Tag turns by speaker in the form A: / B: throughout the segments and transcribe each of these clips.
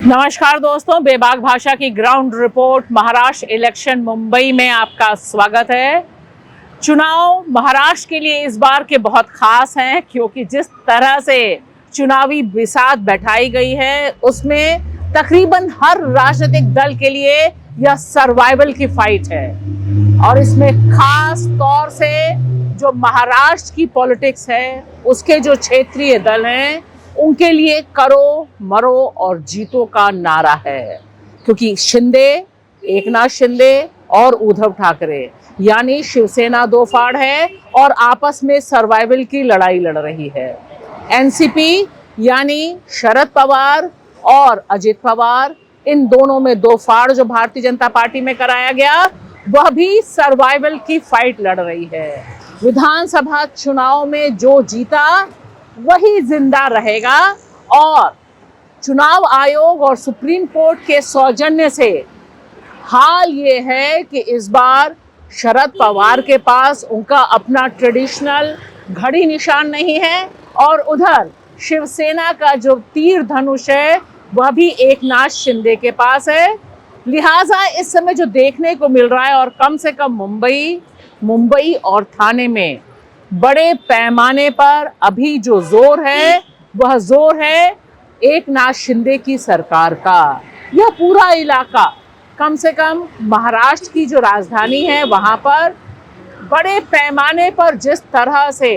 A: नमस्कार दोस्तों, बेबाक भाषा की ground report Maharashtra election Mumbai में आपका स्वागत है। चुनाव महाराष्ट्र के लिए इस बार के बहुत खास हैं क्योंकि जिस तरह से चुनावी बिसात बैठाई गई है उसमें तकरीबन हर राजनीतिक दल के लिए यह सर्वाइवल की फाइट है और इसमें खास तौर से जो महाराष्ट्र की पॉलिटिक्स है उसके जो क्षेत्रीय दल हैं उनके लिए करो मरो और जीतो का नारा है, क्योंकि शिंदे, एकनाथ शिंदे और उद्धव ठाकरे यानी शिवसेना दो फाड़ है और आपस में सर्वाइवल की लड़ाई लड़ रही है। एनसीपी यानी शरद पवार और अजित पवार, इन दोनों में दो फाड़ जो भारतीय जनता पार्टी में कराया गया वह भी सर्वाइवल की फाइट लड़ रही है। विधानसभा चुनाव में जो जीता वही जिंदा रहेगा और चुनाव आयोग और सुप्रीम कोर्ट के सौजन्य से हाल ये है कि इस बार शरद पवार के पास उनका अपना ट्रेडिशनल घड़ी निशान नहीं है और उधर शिवसेना का जो तीर धनुष है वह भी एकनाथ शिंदे के पास है। लिहाजा इस समय जो देखने को मिल रहा है और कम से कम मुंबई और ठाणे में बड़े पैमाने पर अभी जो जोर है वह जोर है एकनाथ शिंदे की सरकार का। यह पूरा इलाका, कम से कम महाराष्ट्र की जो राजधानी है वहां पर बड़े पैमाने पर जिस तरह से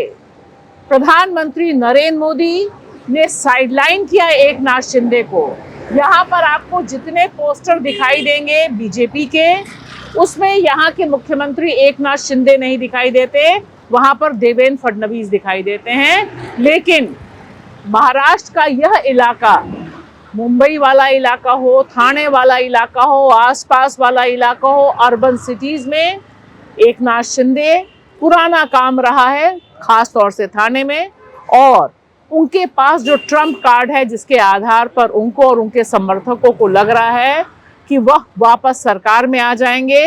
A: प्रधानमंत्री नरेंद्र मोदी ने साइडलाइन किया एकनाथ शिंदे को, यहाँ पर आपको जितने पोस्टर दिखाई देंगे बीजेपी के उसमें यहाँ के मुख्यमंत्री एकनाथ शिंदे नहीं दिखाई देते, वहां पर देवेंद्र फडणवीस दिखाई देते हैं। लेकिन महाराष्ट्र का यह इलाका, मुंबई वाला इलाका हो, ठाणे वाला इलाका हो, आसपास वाला इलाका हो, अर्बन सिटीज में एकनाथ शिंदे पुराना काम रहा है, खास तौर से ठाणे में, और उनके पास जो ट्रम्प कार्ड है जिसके आधार पर उनको और उनके समर्थकों को लग रहा है कि वह वापस सरकार में आ जाएंगे,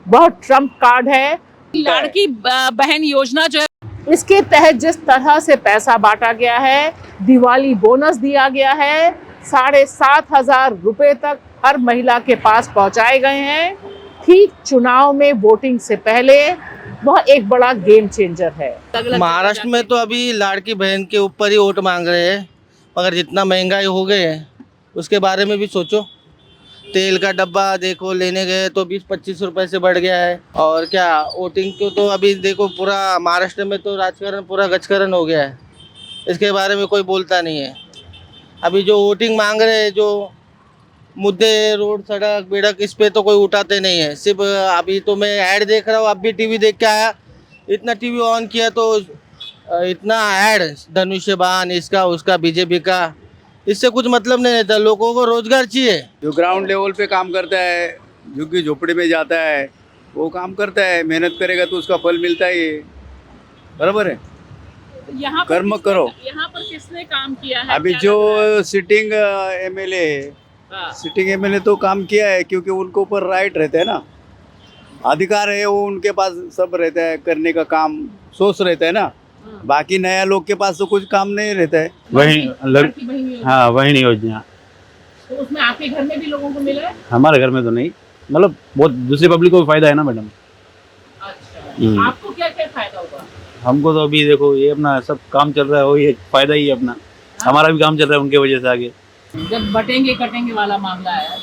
A: वह ट्रम्प कार्ड है लड़की बहन योजना जो है। इसके तहत जिस तरह से पैसा बांटा गया है, दिवाली बोनस दिया गया है, 7,500 रुपए तक हर महिला के पास पहुंचाए गए हैं ठीक चुनाव में वोटिंग से पहले, वह एक बड़ा गेम चेंजर है।
B: महाराष्ट्र में तो अभी लाड़की बहन के ऊपर ही वोट मांग रहे हैं, मगर जितना महंगाई हो गए है उसके बारे में भी सोचो। तेल का डब्बा देखो लेने गए तो 20-25 रुपए से बढ़ गया है। और क्या वोटिंग को तो अभी देखो पूरा महाराष्ट्र में तो राजकारण पूरा गजकरण हो गया है, इसके बारे में कोई बोलता नहीं है। अभी जो वोटिंग मांग रहे हैं, जो मुद्दे रोड सड़क बेड़क, इस पे तो कोई उठाते नहीं है। सिर्फ अभी तो मैं ऐड देख रहा हूँ, अब भी टीवी देख के आया, इतना टीवी ऑन किया तो इतना ऐड धनुष्यबान इसका उसका बीजेपी का, इससे कुछ मतलब नहीं रहता। लोगों को रोजगार चाहिए।
C: जो ग्राउंड लेवल पे काम करता है, झुग्गी झोपड़ी में जाता है, वो काम करता है, मेहनत करेगा तो उसका फल मिलता है, बराबर है।
A: यहाँ
C: कर्म करो।
A: यहाँ पर किसने काम किया है?
C: अभी जो सिटिंग एमएलए है, सिटिंग एमएलए तो काम किया है क्योंकि उनको ऊपर राइट रहता है ना, अधिकार है, वो उनके पास सब रहता है, करने का काम सोच रहता है ना। बाकी नया लोग के पास तो कुछ काम नहीं रहता है।
D: हाँ वही योजना,
A: तो उसमें आपके घर में भी लोगों को मिला है?
D: हमारे घर में तो नहीं, मतलब बहुत दूसरी पब्लिक को भी फायदा है ना मैडम।
A: अच्छा, आपको क्या क्या फायदा होगा?
D: हमको तो अभी देखो ये अपना सब काम चल रहा है, वही फायदा ही है अपना। हमारा भी काम चल रहा है उनके वजह से आगे।
A: जब बटेंगे कटेंगे वाला मामला है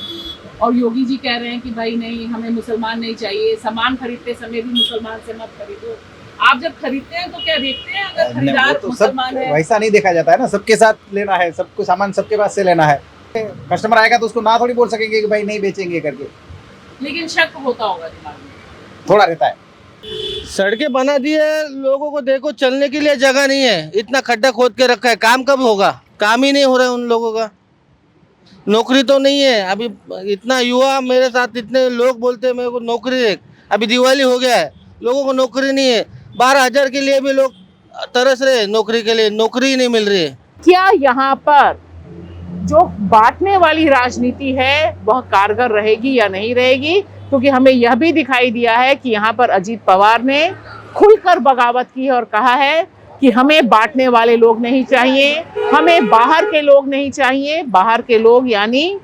A: और योगी जी कह रहे हैं कि भाई नहीं, हमें मुसलमान नहीं चाहिए, सामान खरीदते समय भी मुसलमान से मत खरीदो। आप जब खरीदते हैं तो क्या देखते हैं अगर खरीदार तो मुसलमान है?
E: वैसा नहीं देखा जाता है ना, सबके साथ लेना है, सबको सामान सबके पास से लेना है। कस्टमर आएगा तो उसको ना थोड़ी बोल सकेंगे कि भाई नहीं बेचेंगे करके,
A: लेकिन शक होता होगा दिमाग में,
E: थोड़ा रहता है।
B: सड़कें बना दी है, लोगों को देखो चलने के लिए जगह नहीं है, इतना खड्डा खोद के रखा है। काम कब होगा? काम ही नहीं हो रहा है उन लोगों का। नौकरी तो नहीं है। अभी इतना युवा मेरे साथ, इतने लोग बोलते हैं मेरे को नौकरी दे। अभी दिवाली हो गया है, लोगों को नौकरी नहीं है। 12,000 के लिए भी लोग तरस रहे, नौकरी के लिए नौकरी ही नहीं मिल रही है।
A: क्या यहाँ पर जो बांटने वाली राजनीति है वह कारगर रहेगी या नहीं रहेगी? क्योंकि हमें यह भी दिखाई दिया है कि यहाँ पर अजित पवार ने खुलकर बगावत की है और कहा है कि हमें बांटने वाले लोग नहीं चाहिए, हमें बाहर के लोग नहीं चाहिए। बाहर के लोग यानी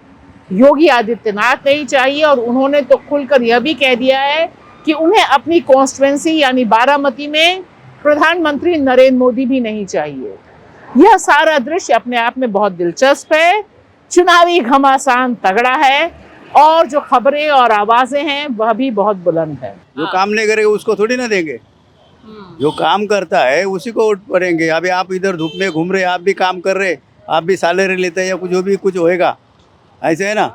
A: योगी आदित्यनाथ नहीं चाहिए। और उन्होंने तो खुलकर यह भी कह दिया है कि उन्हें अपनी कॉन्स्टिट्यूएंसी यानी बारामती में प्रधानमंत्री नरेंद्र मोदी भी नहीं चाहिए। यह सारा दृश्य अपने आप में बहुत दिलचस्प है। चुनावी घमासान तगड़ा है और जो खबरें और आवाजें हैं वह भी बहुत बुलंद है।
C: जो काम नहीं करेगा उसको थोड़ी ना देंगे, जो काम करता है उसी को वोट करेंगे। अभी आप इधर धूप में घूम रहे, आप भी काम कर रहे, आप भी सैलरी लेते हैं या कुछ जो भी कुछ होएगा, ऐसे है ना।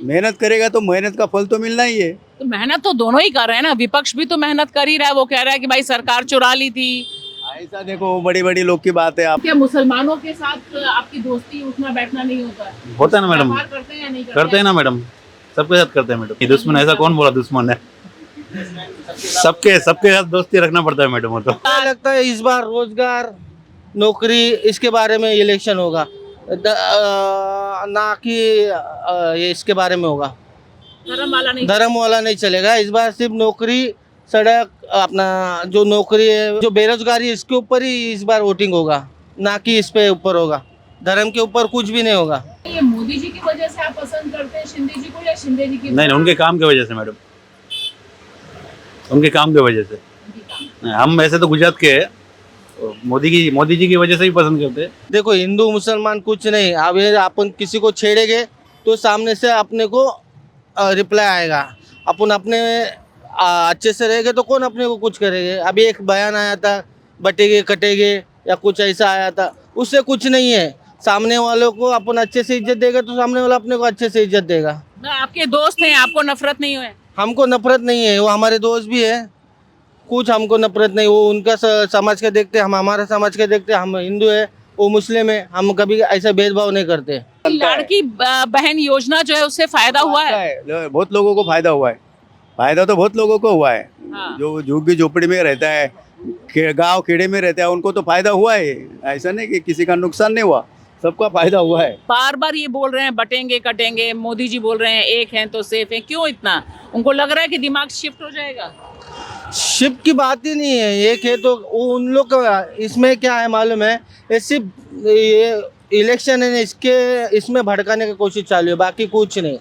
C: मेहनत करेगा तो मेहनत का फल तो मिलना ही है।
A: तो मेहनत तो दोनों ही कर रहे हैं ना, विपक्ष भी तो मेहनत कर ही रहा है। वो कह रहा है कि भाई सरकार चुरा ली थी।
C: ऐसा देखो बड़ी बड़ी लोग की बात है। आप
A: क्या मुसलमानों के साथ आपकी दोस्ती उठना बैठना नहीं होता है?
D: होता है ना मैडम,
A: व्यापार करते हैं या नहीं
D: करते हैं ना मैडम, सबके साथ करते हैं मैडम। ये दुश्मन, ऐसा कौन बोला दुश्मन है? सबके साथ दोस्ती रखना पड़ता है मैडम। वो तो
B: मुझे लगता है इस बार रोजगार, नौकरी, इसके बारे में इलेक्शन होगा, ना कि ये इसके बारे में होगा। धर्म वाला नहीं चलेगा इस बार। सिर्फ नौकरी, सड़क, अपना जो नौकरी है, जो बेरोजगारी, इसके ऊपर ही इस बार वोटिंग होगा, ना कि इस पे ऊपर होगा। धर्म के ऊपर कुछ भी नहीं होगा।
A: ये मोदी जी की वजह से आप पसंद करते हैं शिंदे जी को या शिंदे जी की?
D: नहीं, उनके काम की वजह से मैडम, उनके काम की वजह से। हम ऐसे तो गुजरात के हैं, मोदी जी की वजह से ही पसंद करते हैं।
B: देखो हिंदू मुसलमान कुछ नहीं, अब ये अपन किसी को छेड़ेंगे तो सामने से अपने को रिप्लाई आएगा। अपन अपने अच्छे से रहेंगे तो कौन अपने को कुछ करेंगे। अभी एक बयान आया था, बटेंगे कटेंगे या कुछ ऐसा आया था, उससे कुछ नहीं है। सामने वालों को अपन अच्छे से इज्जत देगा तो सामने वाला अपने को अच्छे से इज्जत देगा।
A: आपके दोस्त हैं, आपको नफरत नहीं हुए?
B: हमको नफरत नहीं है, वो हमारे दोस्त भी है, कुछ हमको नफरत नहीं। वो उनका समाज के देखते, हम हमारा समाज के देखते। हम हिंदू है, वो मुस्लिम है, हम कभी ऐसा भेदभाव नहीं करते।
A: लड़की बहन योजना जो है उससे फायदा हुआ है?
C: बहुत लोगों को फायदा हुआ है। फायदा तो बहुत लोगों को हुआ है।
A: हाँ।
C: जो झुग्गी झोपड़ी में रहता है, गांव खेड़े में रहता है, उनको तो फायदा हुआ है। ऐसा नहीं कि किसी का नुकसान नहीं हुआ, सबका फायदा हुआ है।
A: बार बार ये बोल रहे हैं बटेंगे कटेंगे, मोदी जी बोल रहे हैं एक हैं तो सेफ है, क्यों इतना? उनको लग रहा है कि दिमाग शिफ्ट हो जाएगा?
B: शिप की बात ही नहीं है, एक है तो वो उन लोग का। इसमें क्या है मालूम है, ये सिर्फ ये इलेक्शन है, इसमें भड़काने की कोशिश चालू है, बाकी कुछ नहीं।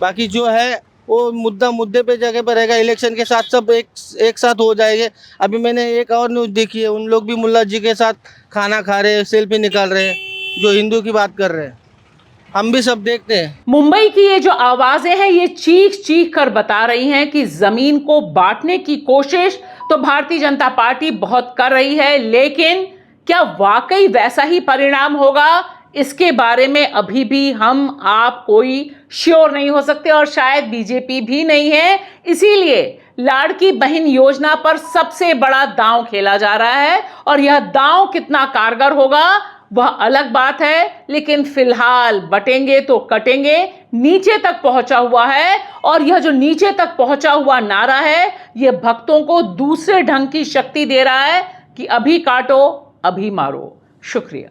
B: बाकी जो है वो मुद्दे पे जगह पर रहेगा। इलेक्शन के साथ सब एक साथ हो जाएंगे। अभी मैंने एक और न्यूज़ देखी है, उन लोग भी मुल्ला जी के साथ खाना खा रहे हैं, सेल्फी निकाल रहे हैं, जो हिंदू की बात कर रहे हैं। हम भी सब देखते हैं।
A: मुंबई की ये जो आवाजें हैं ये चीख चीख कर बता रही हैं कि जमीन को बांटने की कोशिश तो भारतीय जनता पार्टी बहुत कर रही है, लेकिन क्या वाकई वैसा ही परिणाम होगा, इसके बारे में अभी भी हम आप कोई श्योर नहीं हो सकते और शायद बीजेपी भी नहीं है। इसीलिए लाड़की बहन योजना पर सबसे बड़ा दांव खेला जा रहा है और यह दांव कितना कारगर होगा वह अलग बात है, लेकिन फिलहाल बटेंगे तो कटेंगे नीचे तक पहुंचा हुआ है। और यह जो नीचे तक पहुंचा हुआ नारा है यह भक्तों को दूसरे ढंग की शक्ति दे रहा है कि अभी काटो अभी मारो। शुक्रिया।